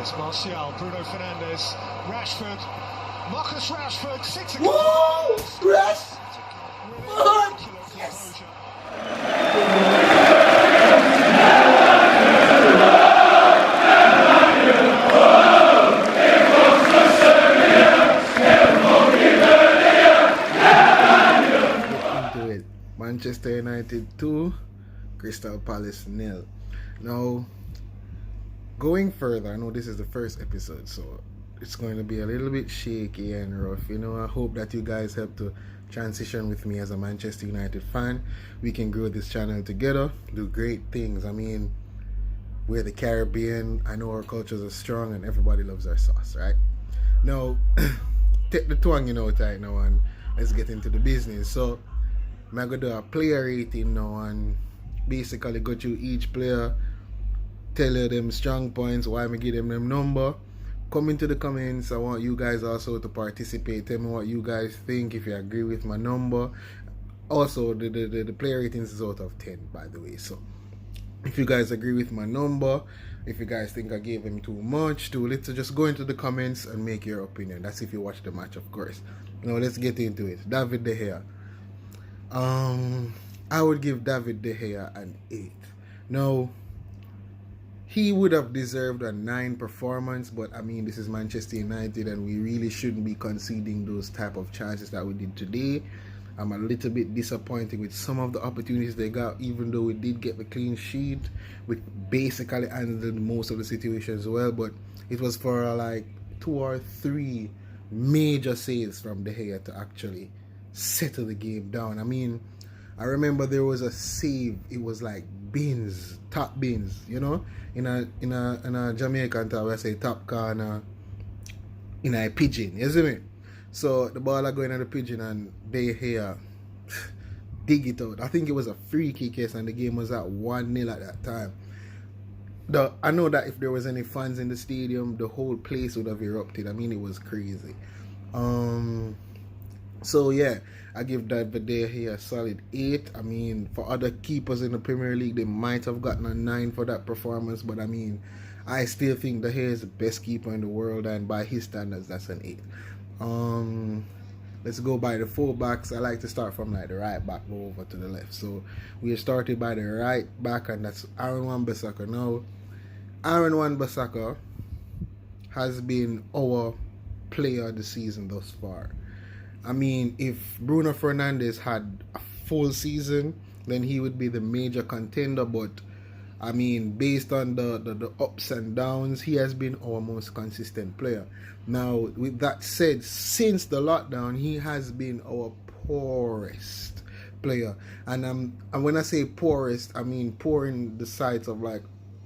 It's Martial, Bruno Fernandes, Rashford, Marcus Rashford, 6 Whoa! Rash! What? Yes! Into it. Manchester United 2, Crystal Palace 0. Now, going further, I know this is the first episode, so it's going to be a little bit shaky and rough. I hope that you guys help to transition with me as a Manchester United fan. We can grow this channel together, do great things. I mean, we're the Caribbean. I know our cultures are strong and everybody loves our sauce, right? Now, take the tongue out right now and let's get into the business. So, I'm going to do a player rating now and basically go through each player, tell you them strong points, why I give them number. Come into the comments. I want you guys also to participate. Tell me what you guys think, if you agree with my number. Also, the player ratings is out of 10, by the way. So, if you guys agree with my number, if you guys think I gave him too much, too little, just go into the comments and make your opinion. That's if you watch the match, of course. Now, let's get into it. David De Gea. I would give David De Gea an 8. Now, he would have deserved a 9 performance, but I mean, this is Manchester United and we really shouldn't be conceding those type of chances that we did today. I'm a little bit disappointed with some of the opportunities they got, even though we did get the clean sheet. We basically handled most of the situations well, but it was for like 2 or 3 major saves from De Gea to actually settle the game down. I mean, I remember there was a save, it was like bins, top bins, in a Jamaican town, I say top corner in a pigeon, you see me? So the ball are going at the pigeon and they here dig it out. I think it was a free kick, yes, and the game was at 1-0 at that time. I know that if there was any fans in the stadium, the whole place would have erupted. I mean, it was crazy. So yeah, I give David De Gea a solid 8. I mean, for other keepers in the Premier League, they might have gotten a 9 for that performance, but I mean, I still think De Gea is the best keeper in the world, and by his standards, that's an 8. Let's go by the fullbacks. I like to start from like the right back, go over to the left. So we started by the right back, and that's Aaron Wan-Bissaka. Now, Aaron Wan-Bissaka has been our player of the season thus far. I mean, if Bruno Fernandes had a full season, then he would be the major contender. But I mean, based on the ups and downs, he has been our most consistent player. Now, with that said, since the lockdown, he has been our poorest player. And when I say poorest, I mean poor in the sides of like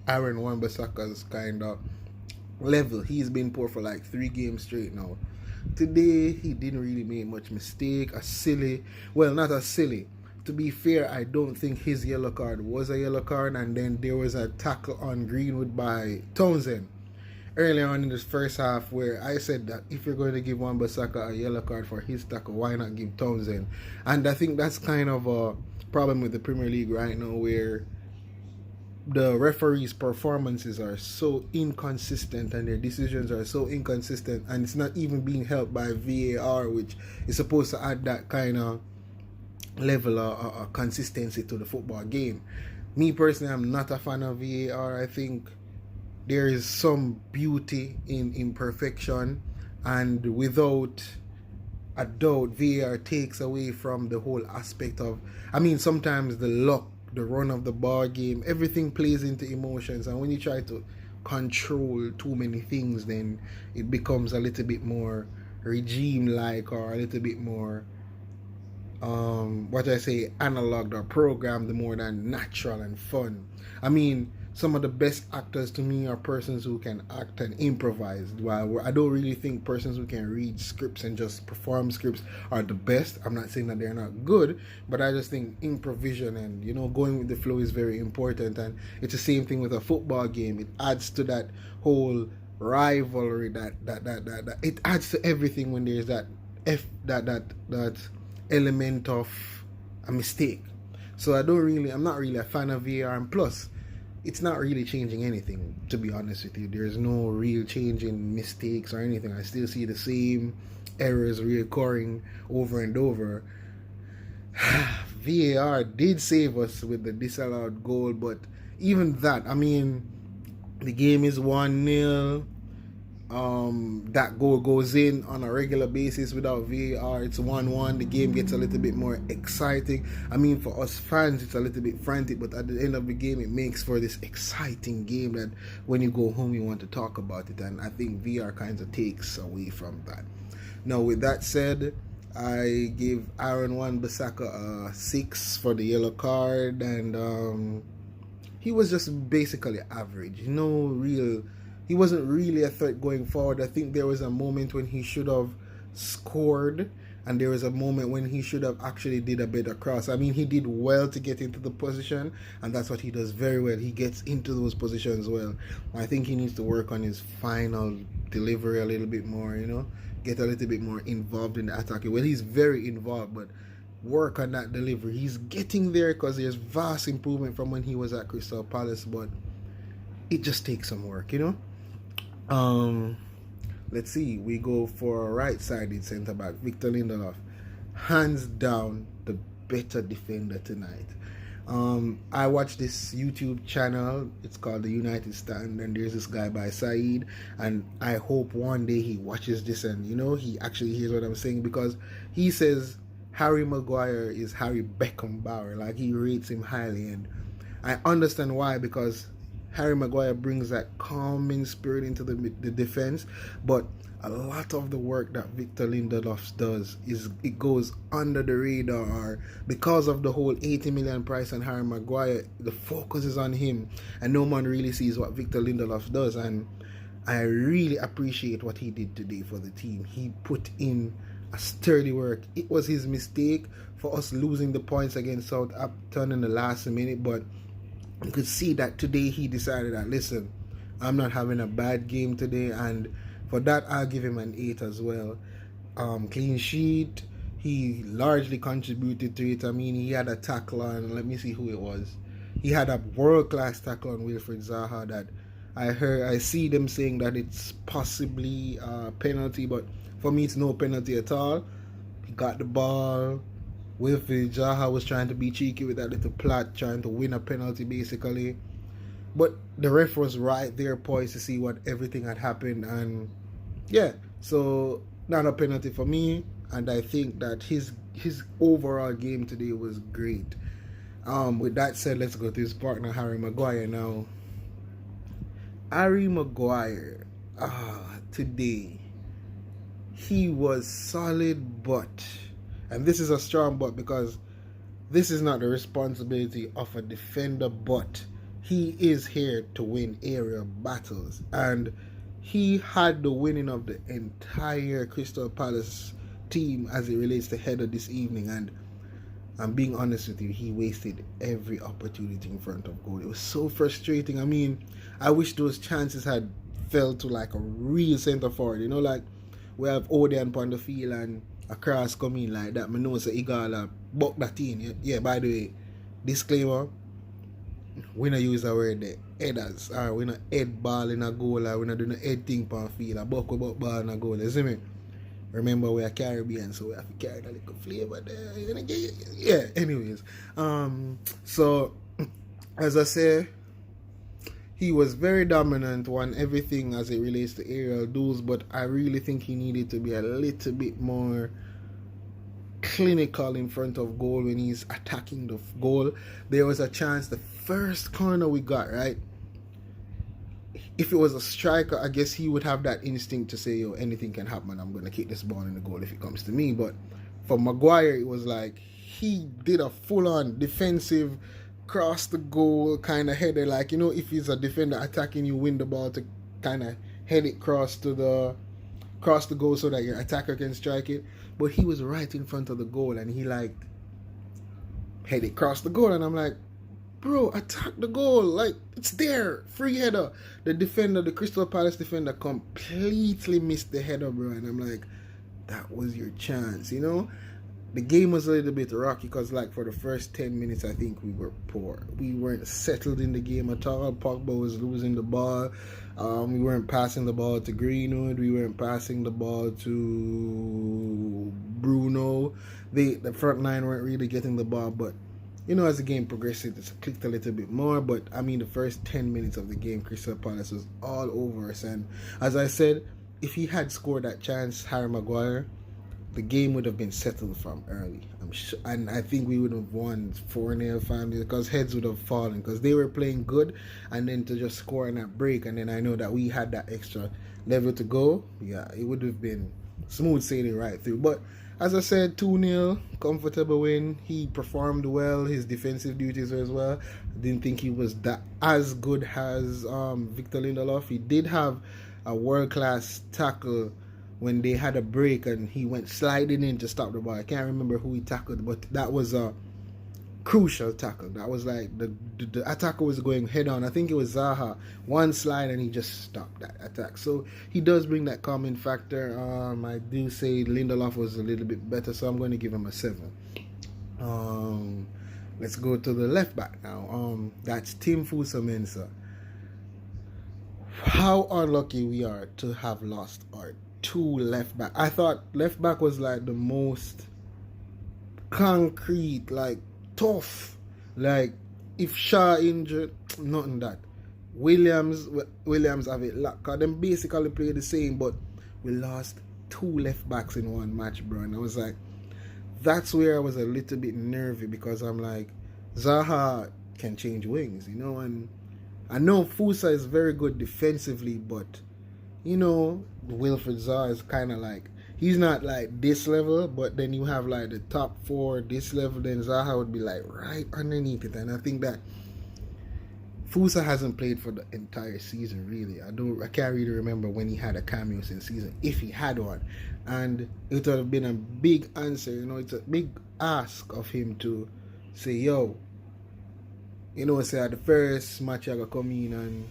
Aaron Wan-Bissaka's kind of level. He's been poor for like 3 games straight now. Today, he didn't really make much mistake. Not a silly. To be fair, I don't think his yellow card was a yellow card, and then there was a tackle on Greenwood by Townsend early on in this first half where I said that if you're going to give Wan-Bissaka a yellow card for his tackle, why not give Townsend? And I think that's kind of a problem with the Premier League right now, where the referees' performances are so inconsistent and their decisions are so inconsistent, and it's not even being helped by VAR, which is supposed to add that kind of level of consistency to the football game. Me personally, I'm not a fan of VAR. I think there is some beauty in imperfection, and without a doubt, VAR takes away from the whole aspect of, I mean, sometimes the luck, the run of the ball game, everything plays into emotions, and when you try to control too many things, then it becomes a little bit more regime-like, or a little bit more analog or programmed more than natural and fun. I mean, some of the best actors to me are persons who can act and improvise. While I don't really think persons who can read scripts and just perform scripts are the best. I'm not saying that they're not good, but I just think improvisation and going with the flow is very important. And it's the same thing with a football game. It adds to that whole rivalry. That it adds to everything when there's that element of a mistake. So I'm not really a fan of VAR, and plus it's not really changing anything, to be honest with you. There's no real change in mistakes or anything. I still see the same errors reoccurring over and over. VAR did save us with the disallowed goal, but even that, I mean, the game is 1-0. That goal goes in on a regular basis without VAR. It's 1-1. The game gets a little bit more exciting. I mean, for us fans, it's a little bit frantic, but at the end of the game, it makes for this exciting game that when you go home, you want to talk about it. And I think VAR kind of takes away from that. Now, with that said, I give Aaron Wan-Bissaka a 6 for the yellow card, and he was just basically average. He wasn't really a threat going forward. I think there was a moment when he should have scored, and there was a moment when he should have actually did a better cross. I mean, he did well to get into the position, and that's what he does very well. He gets into those positions well. I think he needs to work on his final delivery a little bit more, get a little bit more involved in the attack. Well, he's very involved, but work on that delivery. He's getting there because there's vast improvement from when he was at Crystal Palace, but it just takes some work, Let's see. We go for a right-sided centre-back, Victor Lindelof. Hands down, the better defender tonight. I watch this YouTube channel. It's called The United Stand, and there's this guy by Saeed, and I hope one day he watches this and, he actually hears what I'm saying, because he says Harry Maguire is Harry Beckenbauer. Like, he rates him highly, and I understand why, because Harry Maguire brings that calming spirit into the defense, but a lot of the work that Victor Lindelof does it goes under the radar because of the whole 80 million price on Harry Maguire. The focus is on him, and no one really sees what Victor Lindelof does, and I really appreciate what he did today for the team. He put in a sturdy work. It was his mistake for us losing the points against Southampton in the last minute, but you could see that today he decided that, listen, I'm not having a bad game today, and for that I'll give him an 8 as well. Clean sheet, he largely contributed to it. I mean, he had a tackle on, let me see who it was. He had a world-class tackle on Wilfried Zaha that I see them saying that it's possibly a penalty, but for me it's no penalty at all. He got the ball. Wilfried Zaha was trying to be cheeky with that little plot, trying to win a penalty basically. But the ref was right there poised to see what everything had happened, and yeah, so not a penalty for me, and I think that his overall game today was great. With that said, let's go to his partner Harry Maguire now. Harry Maguire, today, he was solid, but, and this is a strong but, because this is not the responsibility of a defender, but he is here to win area battles, and he had the winning of the entire Crystal Palace team as it relates to header this evening, and I'm being honest with you, he wasted every opportunity in front of goal. It was so frustrating. I mean, I wish those chances had fell to like a real centre forward, like we have Odeon on the field and a cross coming like that. I know say Igala buck that in. Yeah, by the way, disclaimer, we not use the word the headers, or we not head ball in a goal, or we not do no head thing on field, or buck ball in a goal, you see me? Remember, we are Caribbean, so we have to carry a little flavor there. Yeah, anyways. So, as I say, he was very dominant on everything as it relates to aerial duels, but I really think he needed to be a little bit more clinical in front of goal when he's attacking the goal. There was a chance, the first corner we got, right? If it was a striker, I guess he would have that instinct to say, yo, anything can happen. I'm going to kick this ball in the goal if it comes to me. But for Maguire, it was like he did a full-on defensive cross the goal kind of header. Like, if he's a defender attacking you, win the ball to kind of head it cross the goal so that your attacker can strike it. But he was right in front of the goal, and he like head it cross the goal. And I'm like, bro, attack the goal. Like, it's there. Free header. The Crystal Palace defender completely missed the header, bro. And I'm like, that was your chance, the game was a little bit rocky because, like, for the first 10 minutes, I think we were poor. We weren't settled in the game at all. Pogba was losing the ball. We weren't passing the ball to Greenwood. We weren't passing the ball to Bruno. The front line weren't really getting the ball, but as the game progressed, it clicked a little bit more. But I mean, the first 10 minutes of the game, Crystal Palace was all over us. And as I said, if he had scored that chance, Harry Maguire, the game would have been settled from early. I'm sure, and I think we would have won 4-0 family because heads would have fallen because they were playing good, and then to just score on that break, and then I know that we had that extra level to go. Yeah, it would have been smooth sailing right through. But as I said, 2-0, comfortable win. He performed well. His defensive duties as well. I didn't think he was that as good as Victor Lindelof. He did have a world-class tackle when they had a break and he went sliding in to stop the ball. I can't remember who he tackled, but that was a crucial tackle. That was like the attacker was going head on. I think it was Zaha. One slide and he just stopped that attack. So he does bring that calming factor. I do say Lindelof was a little bit better, so I'm going to give him a 7. Let's go to the left back now. That's Tim Fusa-Mensah. How unlucky we are to have lost our 2 left back. I thought left back was like the most concrete, like tough. Like if Shaw injured, nothing that. Williams have it locked. Cause them basically play the same, but we lost 2 left backs in one match, bro. And I was like, that's where I was a little bit nervy because I'm like, Zaha can change wings, and I know Fusa is very good defensively, but Wilfried Zaha is kind of like, he's not like this level, but then you have like the top 4 this level, then Zaha would be like right underneath it. And I think that Fusa hasn't played for the entire season really. I can't really remember when he had a cameo since season, if he had one. And it would have been a big answer, it's a big ask of him to say, yo, say at the first match I got come in and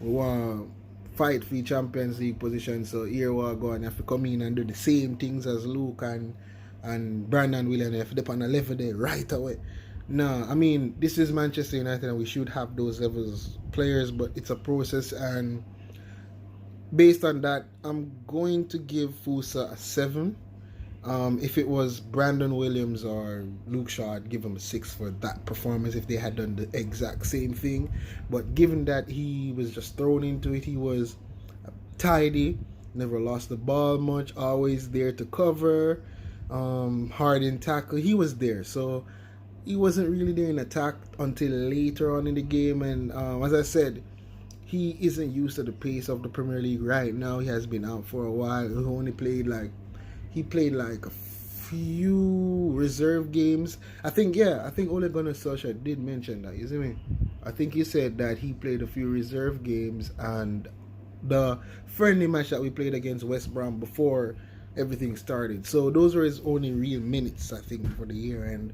we want fight for the Champions League position, so here we go and have to come in and do the same things as Luke and Brandon Williams. They have to dip on the level there right away. No, I mean, this is Manchester United and we should have those levels players, but it's a process, and based on that, I'm going to give Fusa a 7. If it was Brandon Williams or Luke Shaw, I'd give him a 6 for that performance if they had done the exact same thing. But given that he was just thrown into it, he was tidy, never lost the ball much, always there to cover, hard in tackle. He was there, so he wasn't really there in attack until later on in the game. And as I said, he isn't used to the pace of the Premier League right now. He has been out for a while. He played like a few reserve games. I think Ole Gunnar Solskjaer did mention that, you see me? I think he said that he played a few reserve games and the friendly match that we played against West Brom before everything started. So those were his only real minutes, I think, for the year. And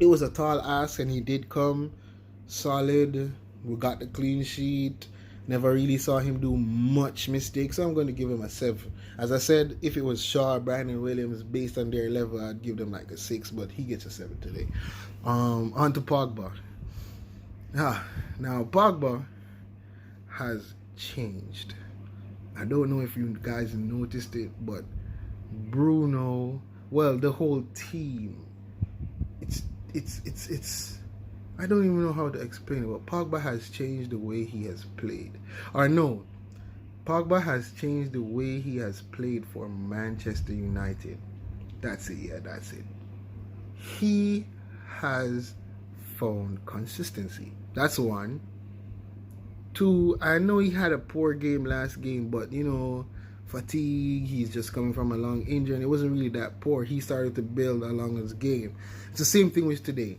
it was a tall ask and he did come solid. We got the clean sheet. Never really saw him do much mistakes, so I'm going to give him a 7. As I said, if it was Shaw, Brandon Williams, based on their level, I'd give them like a 6, but he gets a 7 today. On to Pogba. Now, Pogba has changed. I don't know if you guys noticed it, but Bruno, well, the whole team, it's I don't even know how to explain it, but Pogba has changed the way he has played. Or no, Pogba has changed the way he has played for Manchester United. That's it, yeah, that's it. He has found consistency. That's 1. 2, I know he had a poor game last game, but fatigue, he's just coming from a long injury, and it wasn't really that poor. He started to build along his game. It's the same thing with today.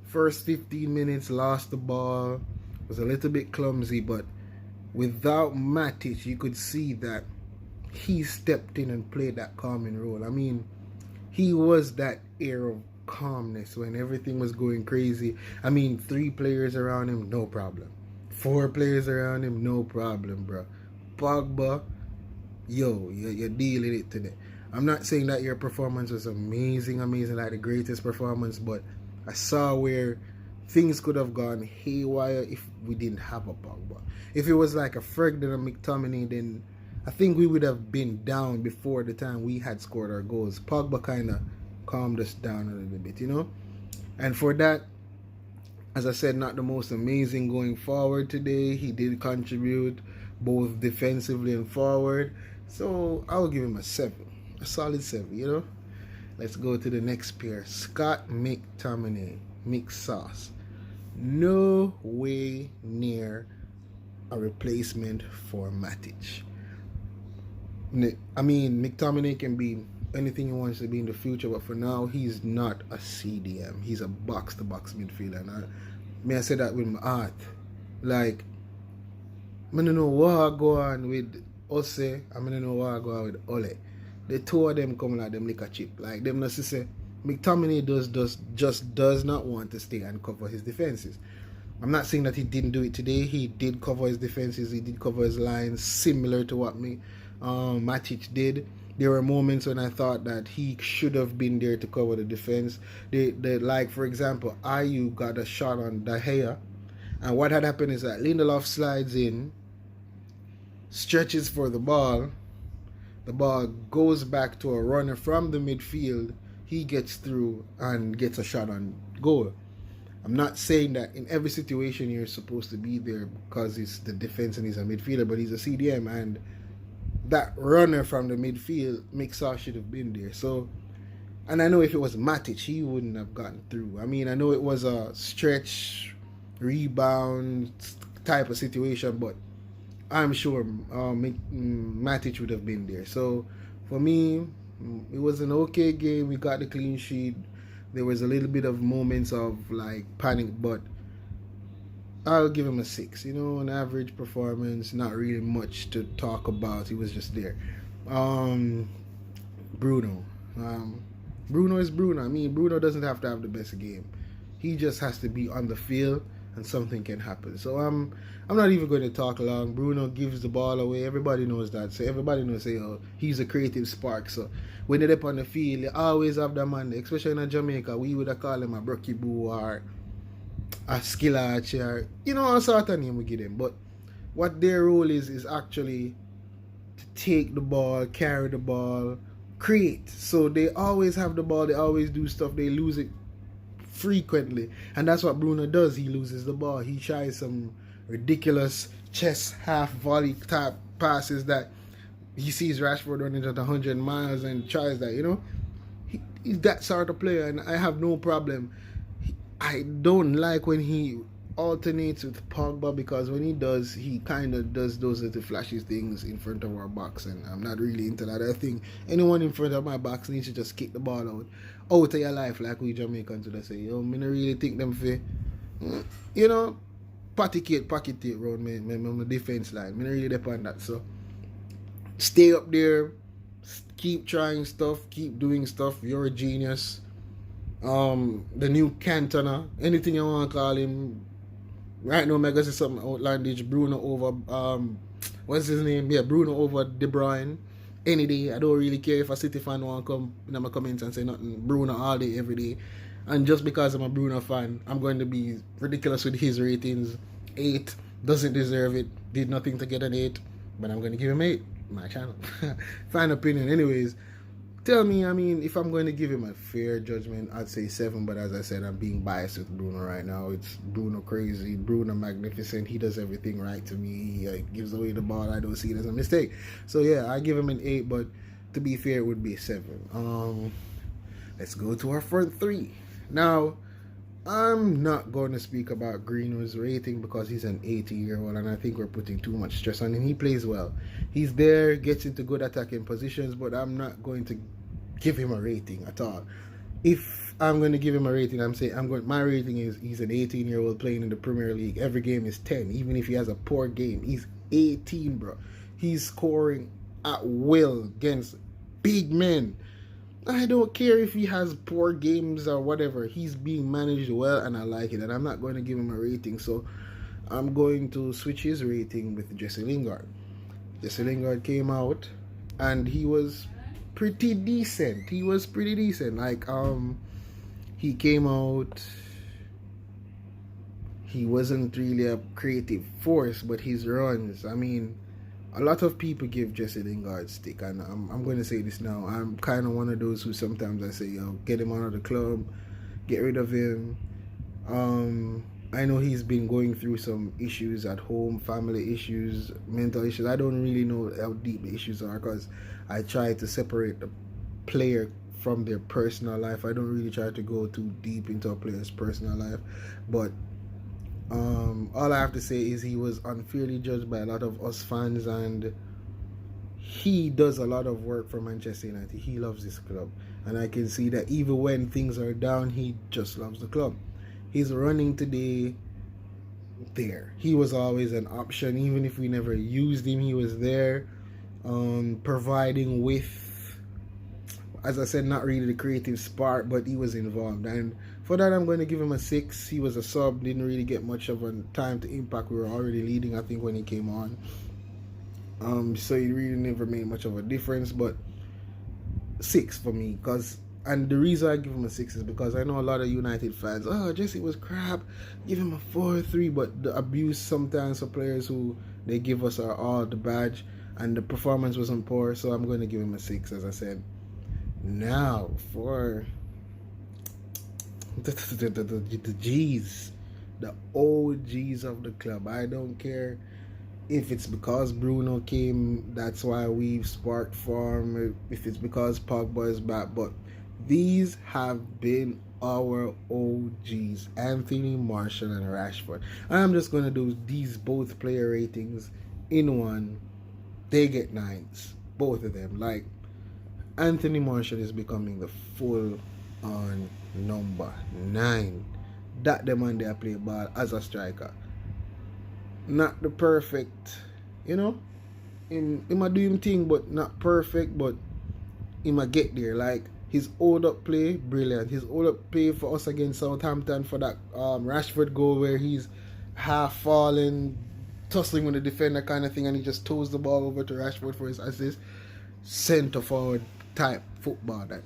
First 15 minutes, lost the ball, was a little bit clumsy, but without Matic, you could see that he stepped in and played that calming role. I mean, he was that air of calmness when everything was going crazy. I mean, 3 players around him, no problem. 4 players around him, no problem, bro. Pogba, yo, you're dealing it today. I'm not saying that your performance was amazing, like the greatest performance, but I saw where things could have gone haywire if we didn't have a Pogba. If it was like a Ferg and a McTominay, then I think we would have been down before the time we had scored our goals. Pogba kind of calmed us down a little bit, you know? And for that, as I said, not the most amazing going forward today. He did contribute both defensively and forward. So I'll give him a 7. A solid 7, you know? Let's go to the next pair. Scott McTominay. Mixed sauce. No way near a replacement for Matic. I mean, McTominay can be anything he wants to be in the future, but for now, he's not a CDM. He's a box-to-box midfielder. And I say that with my heart. Like, I don't know what go on with Ose, I don't know what go on with Ole. The two of them come like them like a chip. Like, them not to say, McTominay just does not want to stay and cover his defenses. I'm not saying that he didn't do it today. He did cover his defenses. He did cover his lines, similar to what Matic did. There were moments when I thought that he should have been there to cover the defense. Like, for example, Ayew got a shot on De Gea, and what had happened is that Lindelof slides in, stretches for the ball goes back to a runner from the midfield, he gets through and gets a shot on goal. I'm not saying that in every situation you're supposed to be there because it's the defense and he's a midfielder, but he's a CDM, and that runner from the midfield, Mixar should have been there. So, and I know if it was Matic, he wouldn't have gotten through. I mean, I know it was a stretch, rebound type of situation, but I'm sure Matic would have been there. So, for me, it was an okay game. We got the clean sheet. There was a little bit of moments of like panic, but I'll give him a 6. You know, an average performance, not really much to talk about. He was just there. Bruno. Bruno is Bruno. I mean, Bruno doesn't have to have the best game. He just has to be on the field and something can happen. So I'm not even going to talk long. Bruno gives the ball away. Everybody knows that. So everybody knows, oh, he's a creative spark. So when they're up on the field, they always have that man, especially in Jamaica, we would have called him a Brocky Boo or a skill archer, you know, all sort of name we give them. But what their role is actually to take the ball, carry the ball, create. So they always have the ball, they always do stuff, they lose it frequently. And that's what Bruno does. He loses the ball. He tries some ridiculous chest half volley type passes that he sees Rashford running at 100 miles and tries that, you know. He's that sort of player, and I have no problem. I don't like when he alternates with Pogba, because when he does, he kind of does those little flashy things in front of our box, and I'm not really into that. I think anyone in front of my box needs to just kick the ball out of your life, like we Jamaicans would say. Yo, I don't really think them for, you know, pocket it around me, my defense line. I don't really depend on that. So stay up there, keep trying stuff, keep doing stuff. You're a genius. The new Cantona, anything you want to call him. Right now, I'm going to say something outlandish. Bruno over, what's his name? Yeah, Bruno over De Bruyne. Any day. I don't really care if a City fan want to come in my comments and say nothing. Bruno all day, every day. And just because I'm a Bruno fan, I'm going to be ridiculous with his ratings. 8. Doesn't deserve it. Did nothing to get an 8. But I'm going to give him 8. My channel. Fine opinion. Anyways, tell me, I mean, if I'm going to give him a fair judgment, I'd say 7. But as I said, I'm being biased with Bruno right now. It's Bruno crazy, Bruno magnificent. He does everything right to me. He gives away the ball. I don't see it as a mistake. So yeah, I give him an 8. But to be fair, it would be a 7. Let's go to our front 3. Now, I'm not going to speak about Greenwood's rating because he's an 80-year-old, and I think we're putting too much stress on him. He plays well. He's there, gets into good attacking positions, but I'm not going to give him a rating at all. If I'm going to give him a rating, my rating is he's an 18-year-old playing in the Premier League. Every game is 10, even if he has a poor game. He's 18, bro. He's scoring at will against big men. I don't care if he has poor games or whatever. He's being managed well, and I like it. And I'm not going to give him a rating, so I'm going to switch his rating with Jesse Lingard. Jesse Lingard came out, and he was pretty decent. He was pretty decent. Like he came out. He wasn't really a creative force, but his runs. I mean, a lot of people give Jesse Lingard stick, and I'm going to say this now. I'm kind of one of those who sometimes I say, yo, get him out of the club, get rid of him. I know he's been going through some issues at home, family issues, mental issues. I don't really know how deep the issues are because I try to separate the player from their personal life. I don't really try to go too deep into a player's personal life, but all I have to say is he was unfairly judged by a lot of us fans, and he does a lot of work for Manchester United. He loves this club, and I can see that even when things are down, he just loves the club. He's running today there. He was always an option. Even if we never used him, he was there, providing with, as I said, not really the creative spark, but he was involved. And for that, I'm going to give him a 6. He was a sub, didn't really get much of a time to impact. We were already leading, I think, when he came on. So he really never made much of a difference, but 6 for me. And the reason I give him a 6 is because I know a lot of United fans, oh, Jesse was crap, give him a 4-3, but the abuse sometimes for players who they give us are all the badge, and the performance wasn't poor, so I'm going to give him a 6, as I said. Now, for the G's, the OGs of the club. I don't care if it's because Bruno came, that's why we've sparked form, if it's because Pogba is back, but these have been our OGs, Anthony Martial and Rashford. I'm just going to do these both player ratings in one. They get 9s, both of them. Like, Anthony Martial is becoming the full on number 9. That the man there play ball as a striker. Not the perfect, you know. He might do him thing, but not perfect. But he might get there. Like his hold up play, brilliant. His hold up play for us against Southampton for that Rashford goal where he's half falling, tussling with the defender kind of thing, and he just toes the ball over to Rashford for his assist. Centre forward type football. That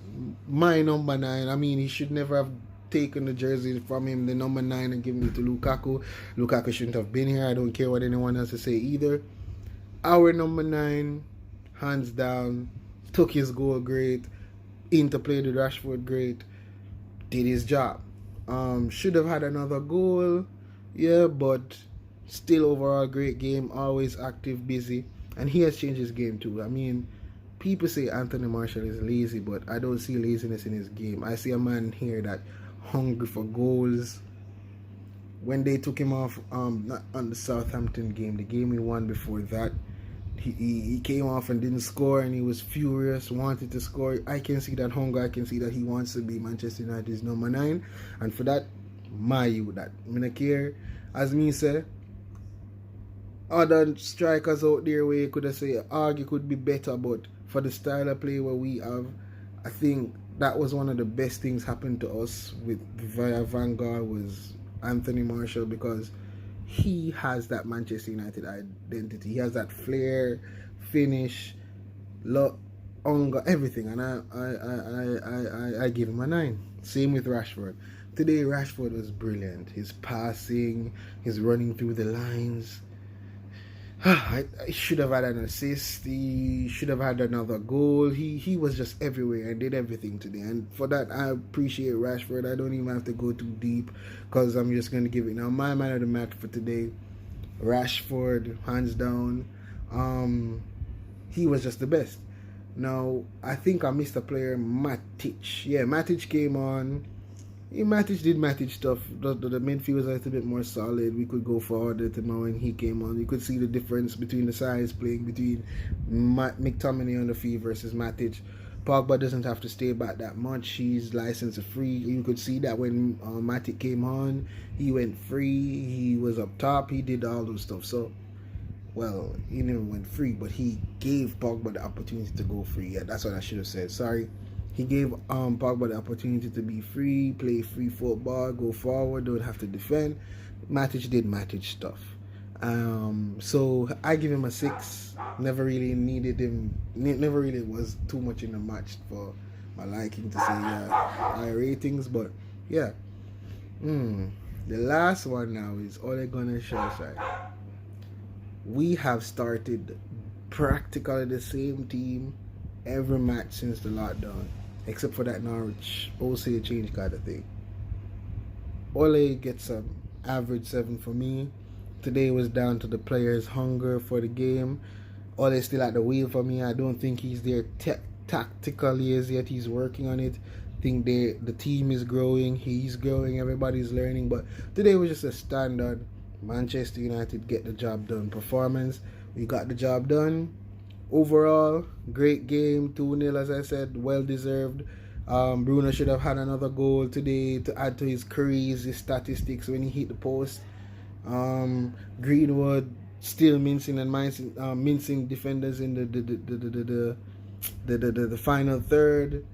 my number 9. I mean, he should never have taken the jersey from him, the number 9, and given it to Lukaku. Lukaku shouldn't have been here. I don't care what anyone else to say either. Our number 9, hands down, took his goal great, interplayed with Rashford great, did his job. Should have had another goal, yeah, but still overall great game, always active, busy, and he has changed his game too. I mean, people say Anthony Martial is lazy, but I don't see laziness in his game. I see a man here that hungry for goals. When they took him off, not on the Southampton game, the game he won before that, he came off and didn't score, and he was furious, wanted to score. I can see that hunger. I can see that he wants to be Manchester United's number 9, and for that, you that. I mean, I care. As me say, other strikers out there where you could have say argue could be better, but for the style of play where we have, I think that was one of the best things happened to us with via Vanguard was Anthony Martial, because he has that Manchester United identity. He has that flair, finish, hunger, everything, and I give him a 9. Same with Rashford. Today Rashford was brilliant. His passing, his running through the lines. I should have had an assist. He should have had another goal. He was just everywhere and did everything today. And for that, I appreciate Rashford. I don't even have to go too deep because I'm just going to give it. Now, my man of the match for today, Rashford, hands down. He was just the best. Now, I think I missed a player, Matic. Yeah, Matic came on. Matic did Matic stuff. The midfield was a little bit more solid. We could go forward to him when he came on. You could see the difference between the size playing between McTominay on the field versus Matic. Pogba doesn't have to stay back that much. He's license free. You could see that when Matic came on, he went free. He was up top. He did all those stuff. So, well, he never went free, but he gave Pogba the opportunity to go free. Yeah, that's what I should have said. Sorry. He gave Pogba the opportunity to be free, play free football, go forward, don't have to defend. Matic did Matic stuff. So I give him a 6. Never really needed him. Never really was too much in the match for my liking to say high ratings. But yeah. The last one now is Ole Gunnar Solskjaer. We have started practically the same team every match since the lockdown, except for that Norwich OC change kind of thing. Ole gets an average 7 for me. Today was down to the players' hunger for the game. Ole's still at the wheel for me. I don't think he's there tactically as yet. He's working on it. I think the team is growing. He's growing. Everybody's learning. But today was just a standard Manchester United get the job done performance. We got the job done. Overall, great game. 2-0, as I said, well deserved. Bruno should have had another goal today to add to his crazy statistics when he hit the post. Greenwood still mincing and mincing defenders in the final third.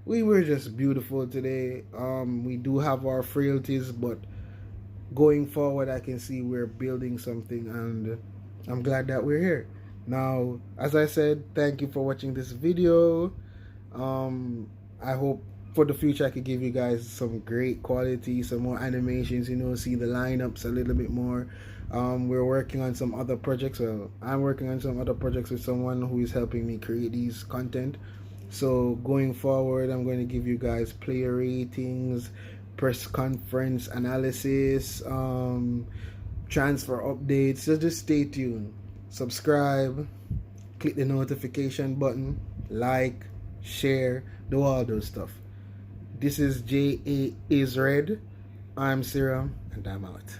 We were just beautiful today. We do have our frailties, but going forward, I can see we're building something, and I'm glad that we're here. Now, as I said, thank you for watching this video. I hope for the future I could give you guys some great quality, some more animations, see the lineups a little bit more. We're working on some other projects. Well, I'm working on some other projects with someone who is helping me create these content. So going forward, I'm going to give you guys player ratings, press conference analysis, transfer updates. So just stay tuned. Subscribe, click the notification button, like, share, do all those stuff. This is JA is Red. I'm Serum, and I'm out.